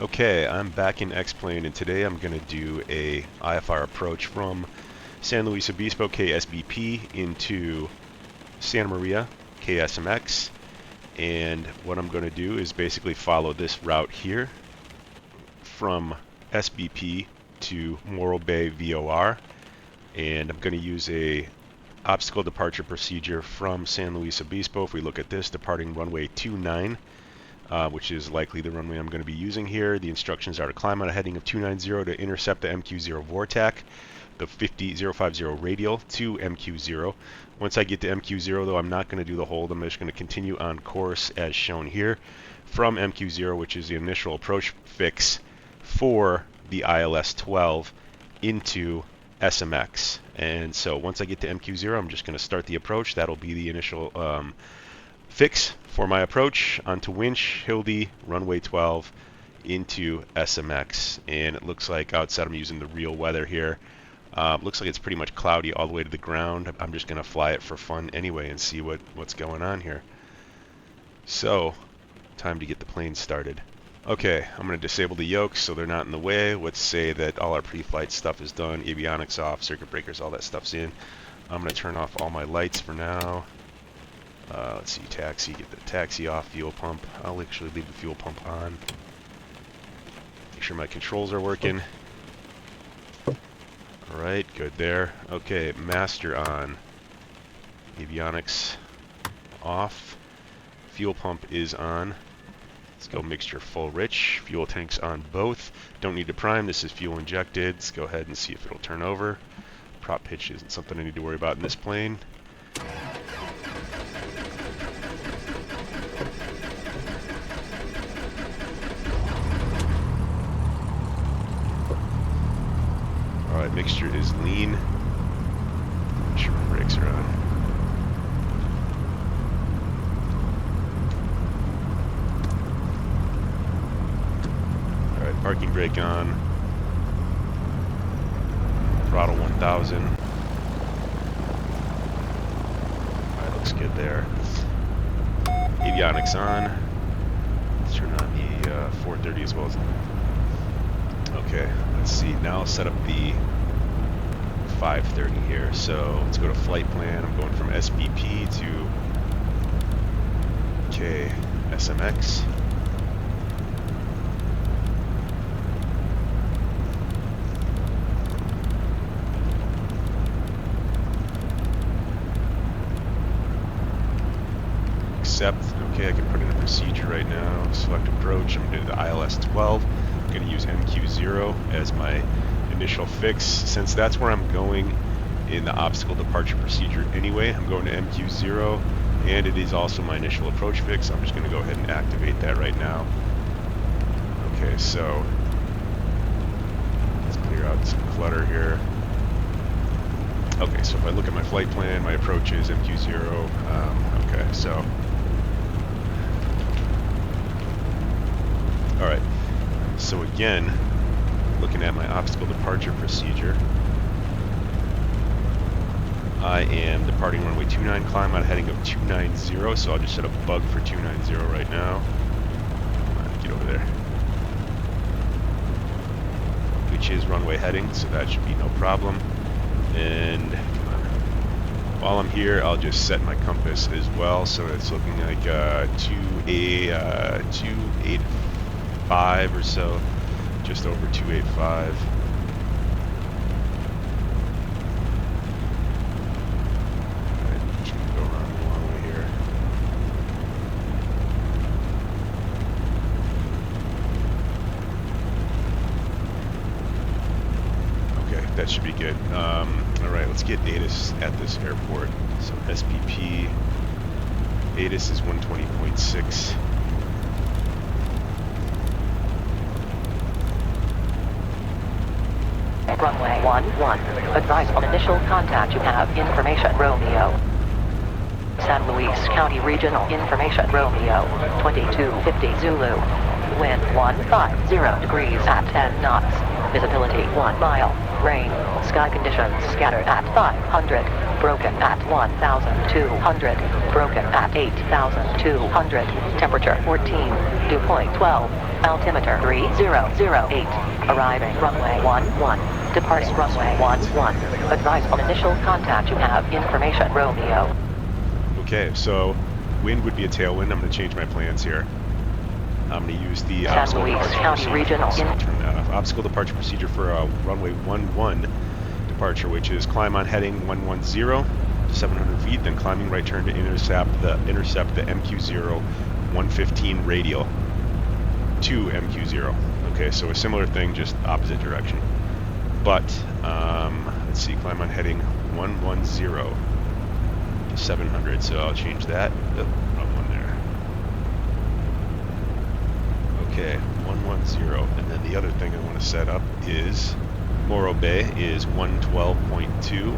Okay, I'm back in X-Plane, and today I'm going to do a IFR approach from San Luis Obispo, KSBP, into Santa Maria, KSMX. And what I'm going to do is basically follow this route here from SBP to Morro Bay VOR. And I'm going to use a obstacle departure procedure from San Luis Obispo. If we look at this, departing runway 29. Which is likely the runway I'm going to be using here. The instructions are to climb on a heading of 290 to intercept the MQ0 VORTAC, the 50050 radial to MQ0. Once I get to MQ0, though, I'm not going to do the hold. I'm just going to continue on course as shown here from MQ0, which is the initial approach fix for the ILS-12 into SMX. And so once I get to MQ0, I'm just going to start the approach. That'll be the initial fix for my approach onto winch, Hildy, runway 12 into SMX. And it looks like outside I'm using the real weather here. Looks like it's pretty much cloudy all the way to the ground. I'm just going to fly it for fun anyway and see what's going on here. So, time to get the plane started. Okay, I'm going to disable the yokes so they're not in the way. Let's say that all our pre-flight stuff is done, avionics off, circuit breakers, all that stuff's in. I'm going to turn off all my lights for now. Let's see, taxi, get the taxi off, fuel pump. I'll actually leave the fuel pump on. Make sure my controls are working. Alright, good there. Okay, master on. Avionics off. Fuel pump is on. Let's go mixture full rich. Fuel tanks on both. Don't need to prime, this is fuel injected. Let's go ahead and see if it'll turn over. Prop pitch isn't something I need to worry about in this plane. Alright, mixture is lean. Make sure my brakes are on. Alright, parking brake on. Throttle 1000. Alright, looks good there. Avionics on. Let's turn on the 430 as well as... Okay, let's see. Now I'll set up the 530 here. So let's go to flight plan. I'm going from SBP to KSMX. Accept. Okay, I can put in a procedure right now. Select approach. I'm going to do the ILS-12. I'm going to use MQ0 as my initial fix. Since that's where I'm going in the obstacle departure procedure anyway, I'm going to MQ0, and it is also my initial approach fix. I'm just going to go ahead and activate that right now. Okay, so let's clear out some clutter here. Okay, so if I look at my flight plan, my approach is MQ0. Okay, so alright, so again, looking at my obstacle departure procedure, I am departing runway 29, climb on a heading of 290, so I'll just set a bug for 290 right now. Come on, get over there. Which is runway heading, so that should be no problem. And come on. While I'm here, I'll just set my compass as well, so it's looking like 285 or so, just over 285. Alright, just gonna go around the long way here. Okay, that should be good. Alright, let's get ATIS at this airport. So SBP, ATIS is 120.6. Runway 11. Advise on initial contact. You have information. Romeo. San Luis County Regional Information. Romeo. 2250 Zulu. Wind 150 degrees at 10 knots. Visibility 1 mile. Rain. Sky conditions scattered at 500. Broken at 1,200. Broken at 8,200. Temperature 14. Dew point 12. Altimeter 3008. Arriving runway 11. Departing runway 11. Advise on initial contact you have information Romeo. Okay, so wind would be a tailwind. I'm going to change my plans here. I'm going to use the San obstacle Luis departure County procedure. Regional So I'll turn that off. Obstacle departure procedure for runway 11 departure, which is climb on heading 110 to 700 feet, then climbing right turn to intercept the MQ0 115 radial to MQ0. Okay, so a similar thing, just opposite direction. But let's see, climb on heading 110 to 700. So I'll change that. Oh, wrong one there. Okay, 110, and then the other thing I want to set up is Morro Bay is 112.2.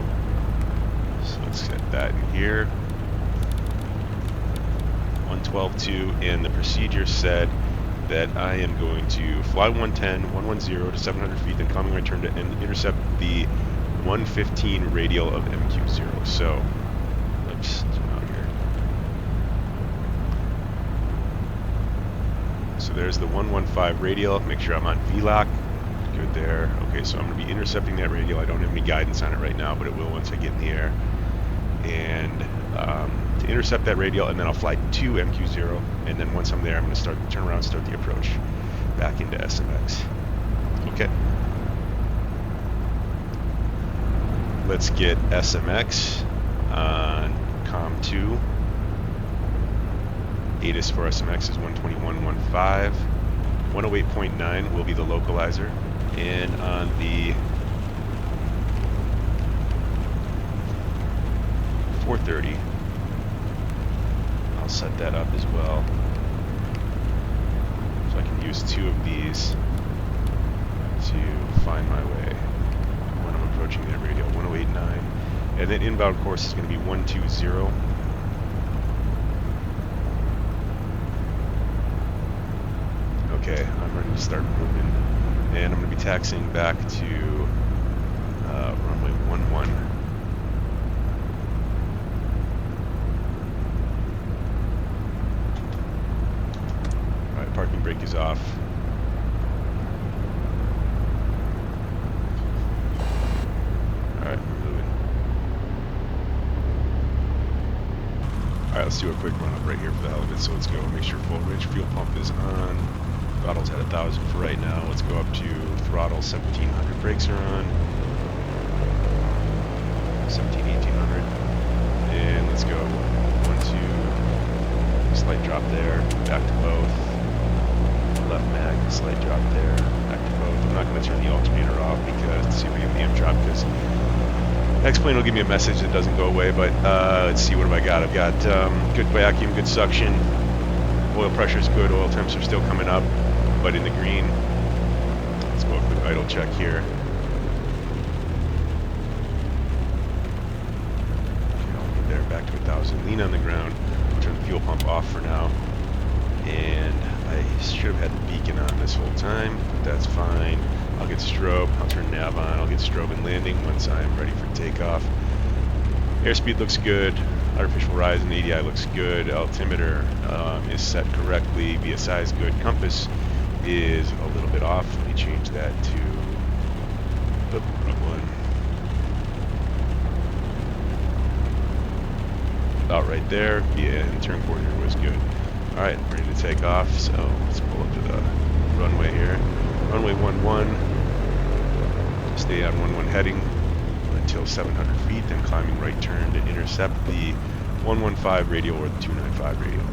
So let's set that in here. 112.2, and the procedure said that I am going to fly 110 to 700 feet, then climbing right turn to intercept the 115 radial of MQ0. So let's zoom out here. So there's the 115 radial. Make sure I'm on VLOC. Good there. Okay, so I'm going to be intercepting that radial. I don't have any guidance on it right now, but it will once I get in the air. And to intercept that radial, and then I'll fly to MQ0, and then once I'm there, I'm going to turn around, start the approach back into SMX. Okay. Let's get SMX on COM 2. ATIS for SMX is 121.15. 108.9 will be the localizer, and on the 430, I'll set that up as well, so I can use two of these to find my way when I'm approaching that radio. 108.9, and then inbound course is going to be 120. Okay, I'm ready to start moving, and I'm going to be taxiing back to runway 11. Alright, parking brake is off. Alright, we're moving. Alright, let's do a quick run up right here for the hell of it. So let's go. Make sure full range fuel pump is on. Throttle's at 1,000 for right now. Let's go up to throttle 1,700. Brakes are on. 1,800. And let's go 1, 2. Slight drop there. Back to both. Left mag. Slight drop there. Back to both. I'm not going to turn the alternator off because to see if we get the M drop, because X-Plane will give me a message that doesn't go away. But let's see, what have I got? I've got good vacuum, good suction. Oil pressure is good. Oil temps are still coming up, but in the green. Let's go a quick idle check here. Okay, I'll move there back to 1,000. Lean on the ground. I'll turn the fuel pump off for now. And I should have had the beacon on this whole time, but that's fine. I'll get strobe. I'll turn nav on. I'll get strobe and landing once I'm ready for takeoff. Airspeed looks good. Artificial horizon ADI looks good. Altimeter is set correctly. VSI is good. Compass is a little bit off. Let me change that to the wrong one. About right there. Yeah, and turn coordinator was good. Alright, I'm ready to take off. So let's pull up to the runway here. Runway 11. Stay on 11 heading until 700 feet, then climbing right turn to intercept the 115 radial or the 295 radial.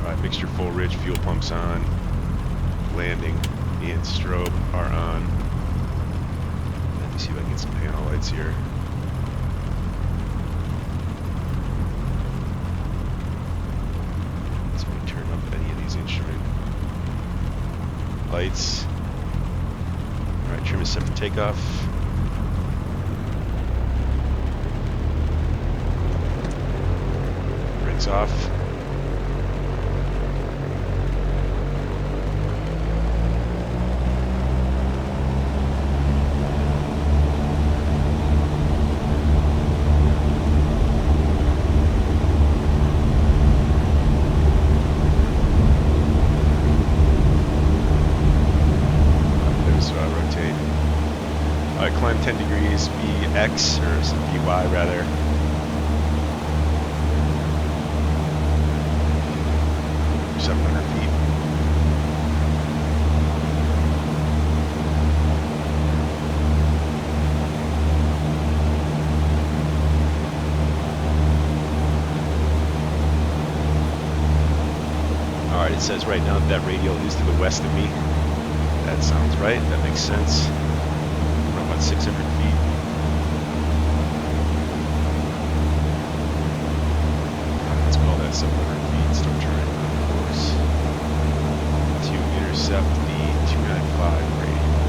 Alright, mixture full rich, fuel pumps on, landing and strobe are on. Let me see if I can get some panel lights here. Let's turn up any of these instrument lights. Alright, trim is set for takeoff. Brakes off. Series VX, or VY rather. For 700 feet. Alright, it says right now that radial is to the west of me. That sounds right, that makes sense. We're about 600 feet. Let's call that 700 feet, start turning on course to intercept the 295 radial.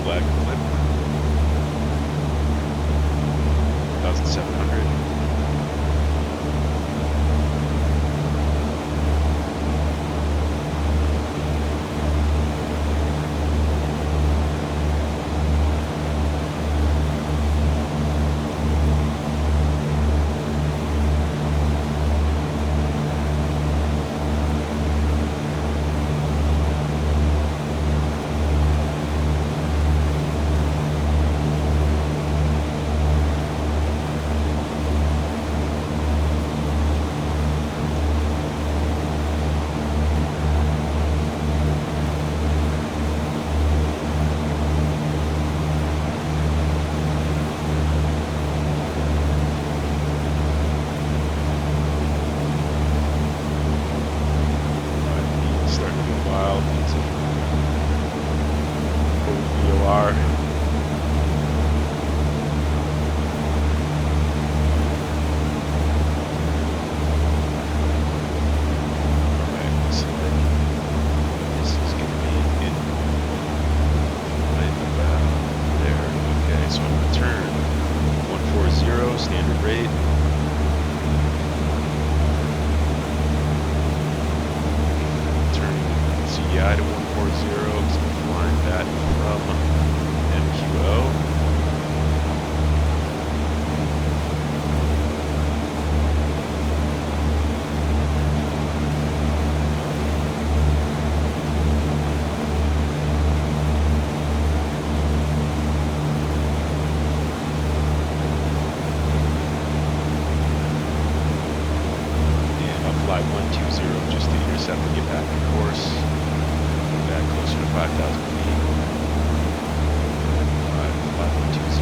flag flip. 1,700. Standard rate. Turning CDI to 140, because I'm flying that from MQO. Fly 120 just to intercept and get back in course. Get back closer to 5,000 feet. Fly 120.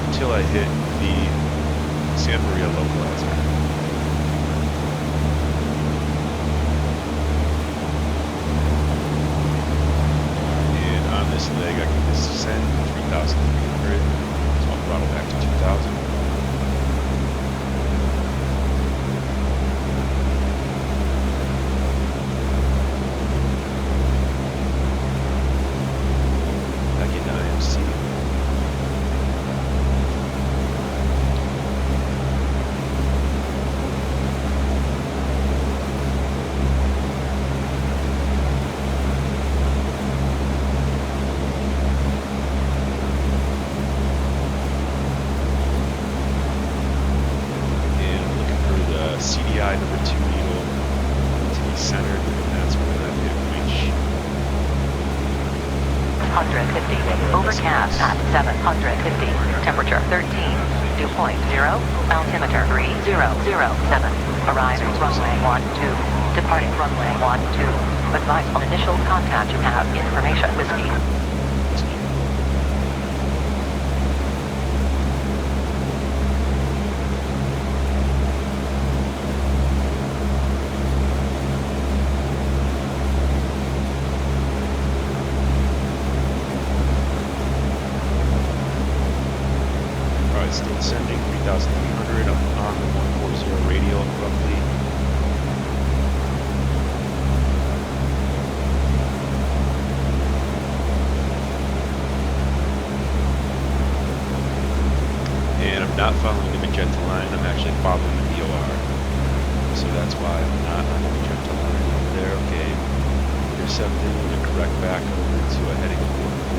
Until I hit the Santa Maria localizer. And on this leg, I can descend 3,300, so I'll throttle back to 2,000. Back into IMC. CDI number 2 needle to be centered, and that's where that hit reach. 150, overcast at 750, temperature 13, dew point 0, altimeter 3007, arriving runway 12, departing runway 12, advise on initial contact you have information whiskey. Still sending 3,300 on the 140 radial roughly. And I'm not following the magenta line, I'm actually following the VOR. So that's why I'm not on the magenta line over there. Okay, intercepting, I'm going to correct back over to a heading of 140.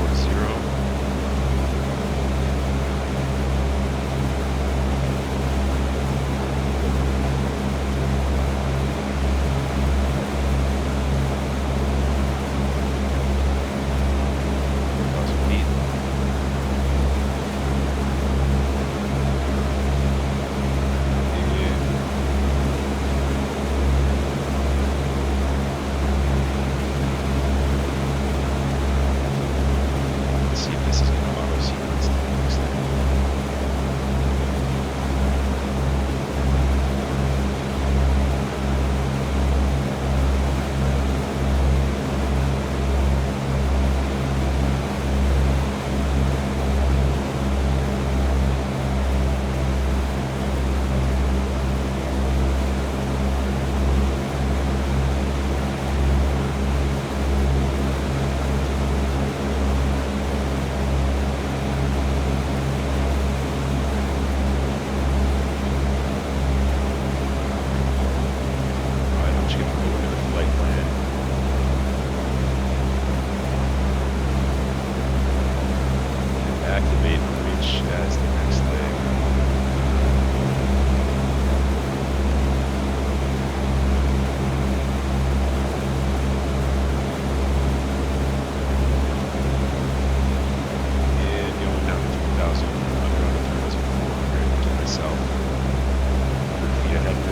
Beach as the next leg. And going down to 3,000, under 3,400 to myself. 100 feet ahead of me.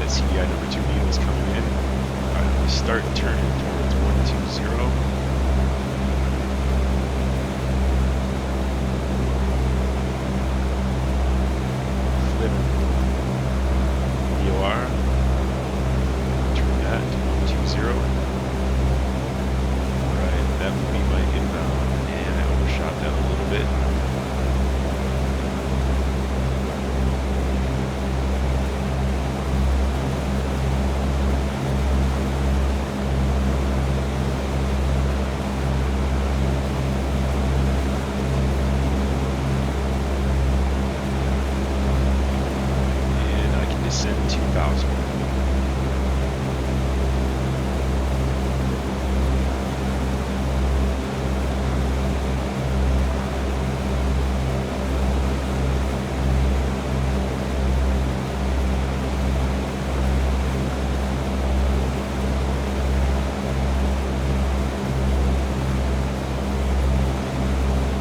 CDI number 2 needles coming in. Alright, I'm going to start turning towards 120. Flip VOR. Turn that to 120. Alright, that would be my inbound, and I overshot that a little bit. Descend 2,000.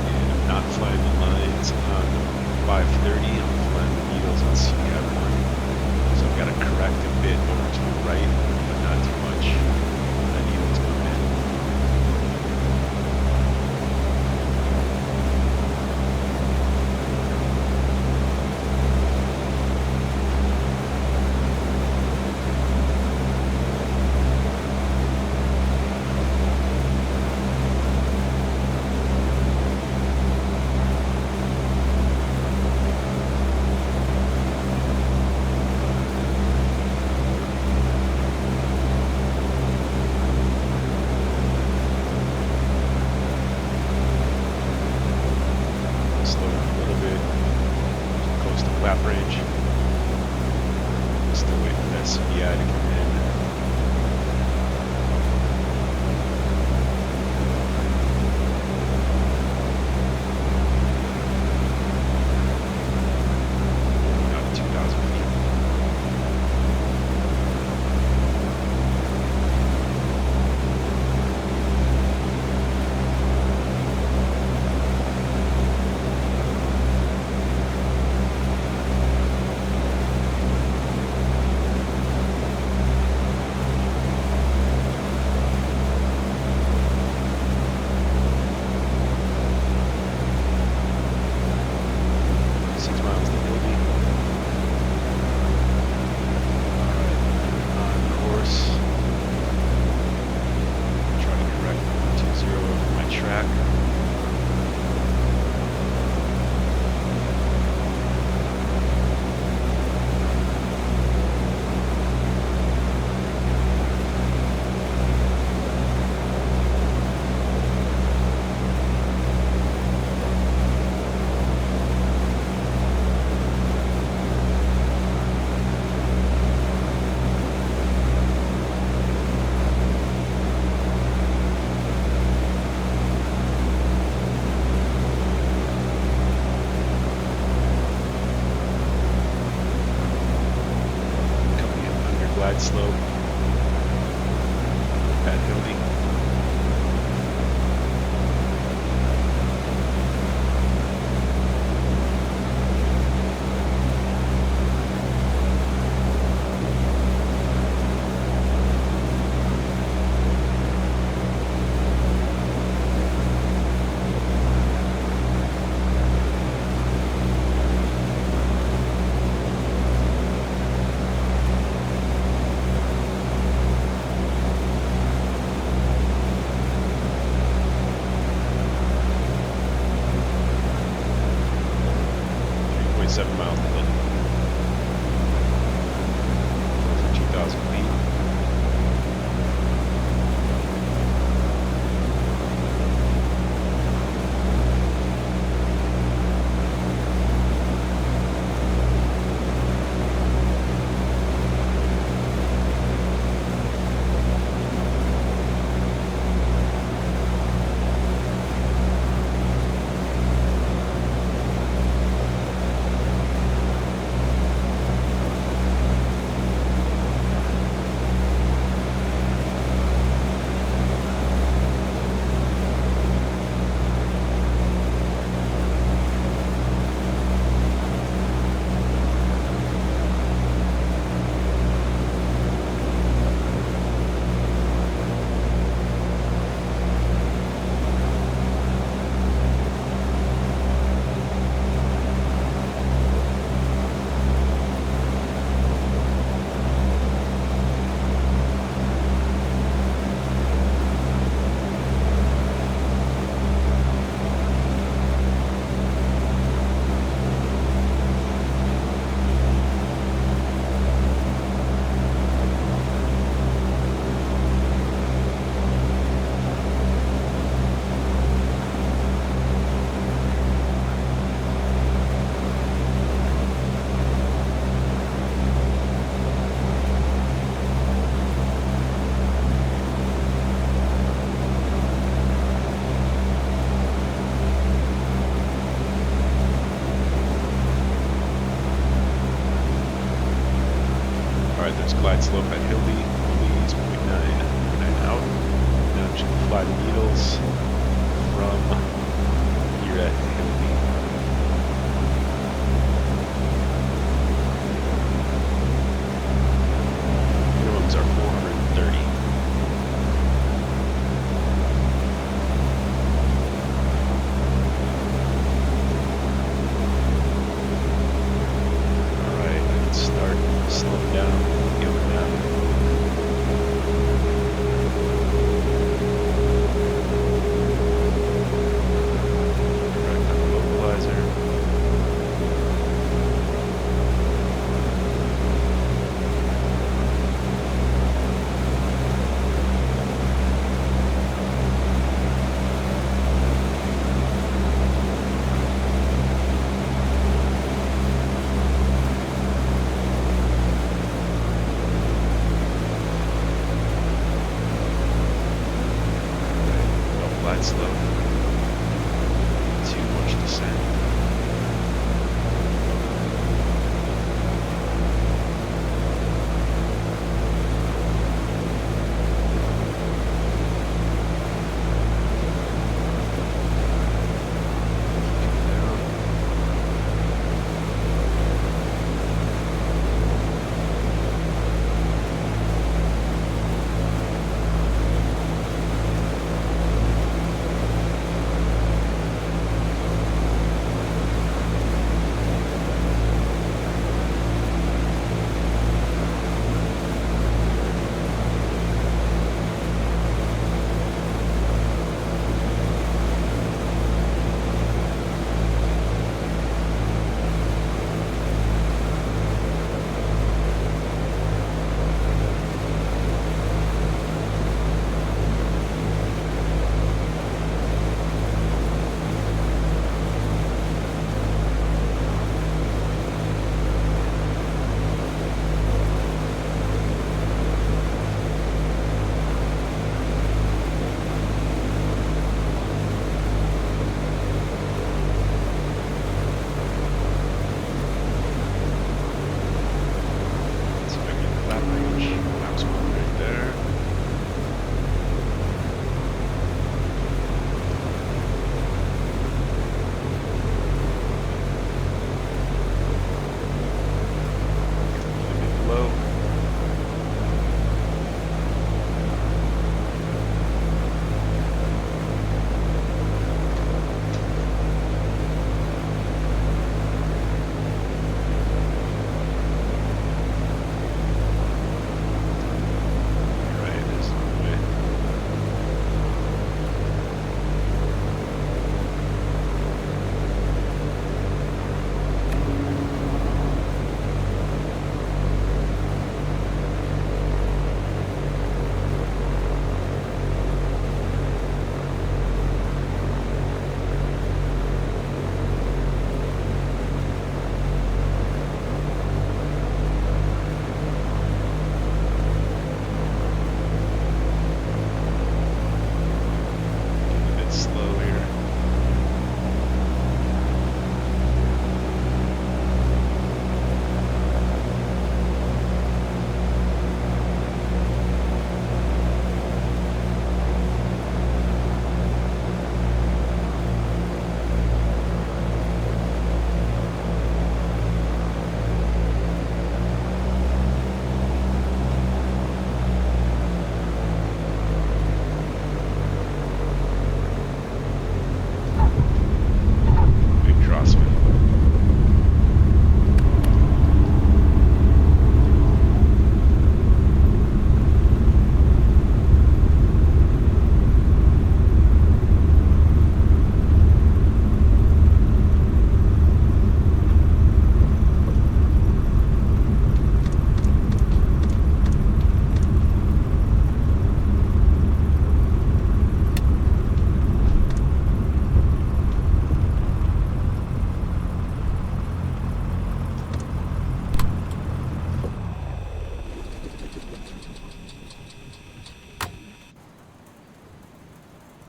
And I'm not flying the lines on 530. I'm flying the needles on CDI1. So I've got to correct a bit over to the right, but not too much. That needle's coming in. Slow down a little bit, close to flap range. Still waiting for that CDI to come in. Now to 2,000 feet. Glide slope at Hildy. 7 miles to Hilton. For 2,000 feet. Alright, there's glide slope at Hildy, only 0.9 out. Now I'm just going to fly the needles from